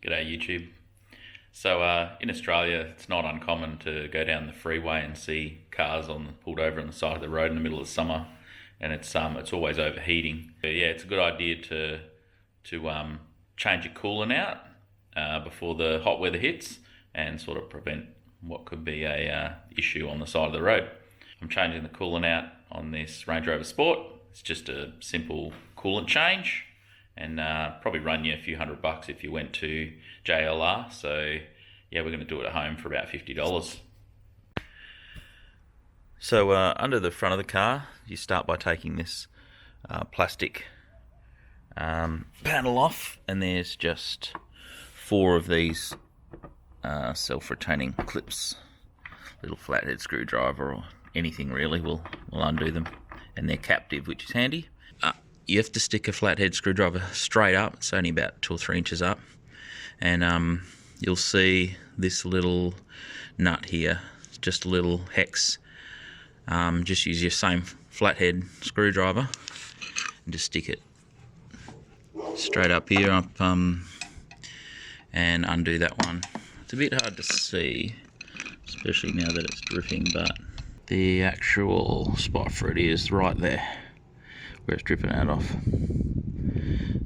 G'day YouTube. So in Australia, it's not uncommon to go down the freeway and see cars pulled over on the side of the road in the middle of summer, and it's always overheating. But yeah, it's a good idea to change your coolant out before the hot weather hits, and sort of prevent what could be a issue on the side of the road. I'm changing the coolant out on this Range Rover Sport. It's just a simple coolant change, and probably run you a few $100 if you went to JLR. So yeah, we're going to do it at home for about $50. So under the front of the car, you start by taking this plastic panel off, and there's just 4 of these self-retaining clips. Little flathead screwdriver or anything really will undo them, and they're captive, which is handy. You have to stick a flathead screwdriver straight up. It's only about 2 or 3 inches up, and you'll see this little nut here. It's just a little hex. Just use your same flathead screwdriver and just stick it straight up here, and undo that one. It's a bit hard to see, especially now that it's dripping, but the actual spot for it is right there where it's dripping out of.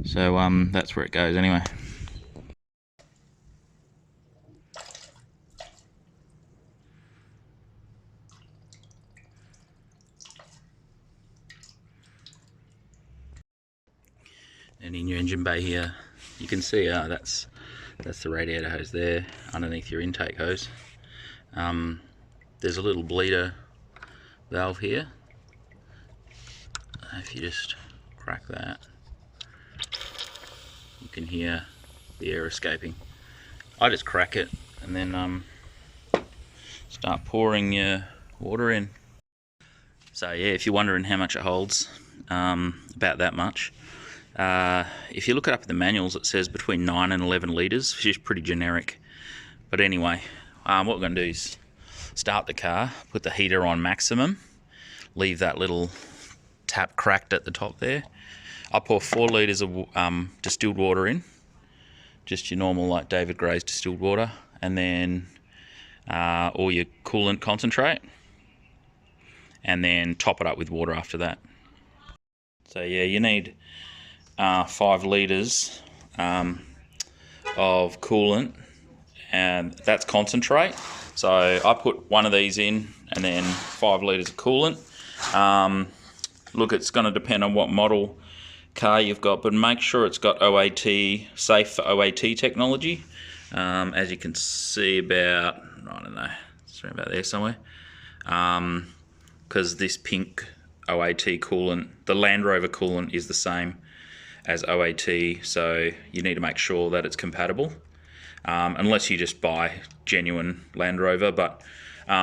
So that's where it goes anyway. And in your engine bay here, you can see that's the radiator hose there underneath your intake hose. There's a little bleeder valve here. If you just crack that, you can hear the air escaping. I just crack it and then start pouring your water in. So yeah, if you're wondering how much it holds, about that much. If you look it up in the manuals, it says between 9 and 11 litres, which is pretty generic. But anyway, what we're going to do is start the car, put the heater on maximum, leave that little tap cracked at the top there. I pour 4 litres of distilled water in, just your normal like David Gray's distilled water, and then all your coolant concentrate, and then top it up with water after that. So yeah, you need 5 litres of coolant, and that's concentrate. So I put 1 of these in, and then 5 litres of coolant. Look, it's going to depend on what model car you've got, but make sure it's got OAT, safe for OAT technology. As you can see, about, I don't know, it's around about there somewhere. Because this pink OAT coolant, the Land Rover coolant, is the same as OAT, so you need to make sure that it's compatible. Unless you just buy genuine Land Rover, but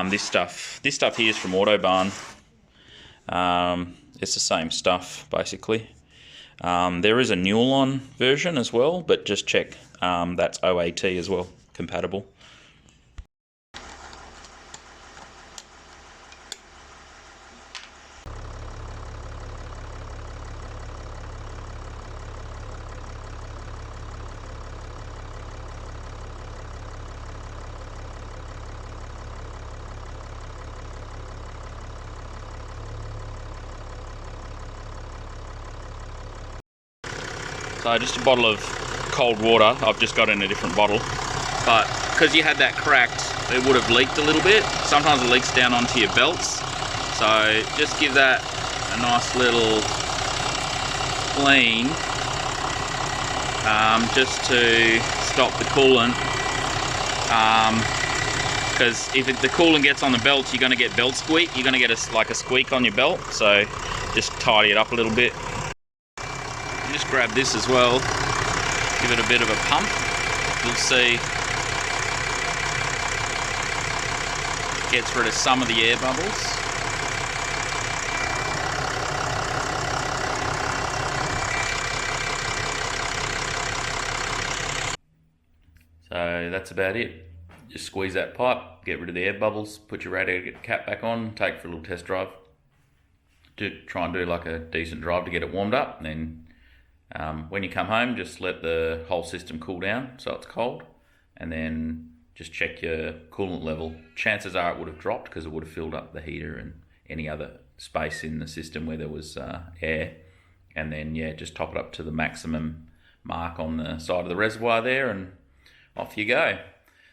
this stuff here is from Autobahn. It's the same stuff basically. There is a Newlon version as well, but just check that's OAT as well, compatible. So just a bottle of cold water. I've just got in a different bottle, but because you had that cracked, it would have leaked a little bit. Sometimes it leaks down onto your belts, so just give that a nice little clean, just to stop the coolant, because if the coolant gets on the belt, you're going to get belt squeak. You're going to get like a squeak on your belt, so just tidy it up a little bit. Just grab this as well, give it a bit of a pump. You'll see it gets rid of some of the air bubbles. So that's about it. Just squeeze that pipe, get rid of the air bubbles, put your radiator cap back on, take it for a little test drive. Try and do like a decent drive to get it warmed up, and then When you come home, just let the whole system cool down so it's cold, and then just check your coolant level. Chances are it would have dropped because it would have filled up the heater and any other space in the system where there was air. And then yeah, just top it up to the maximum mark on the side of the reservoir there, and off you go.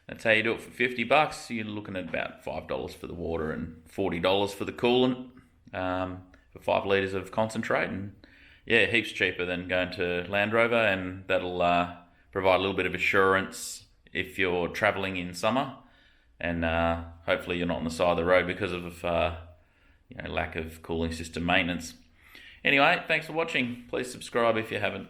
That's how you do it for $50. You're looking at about $5 for the water and $40 for the coolant for 5 litres of concentrate. And yeah, heaps cheaper than going to Land Rover, and that'll provide a little bit of assurance if you're travelling in summer, and hopefully you're not on the side of the road because of lack of cooling system maintenance. Anyway, thanks for watching. Please subscribe if you haven't.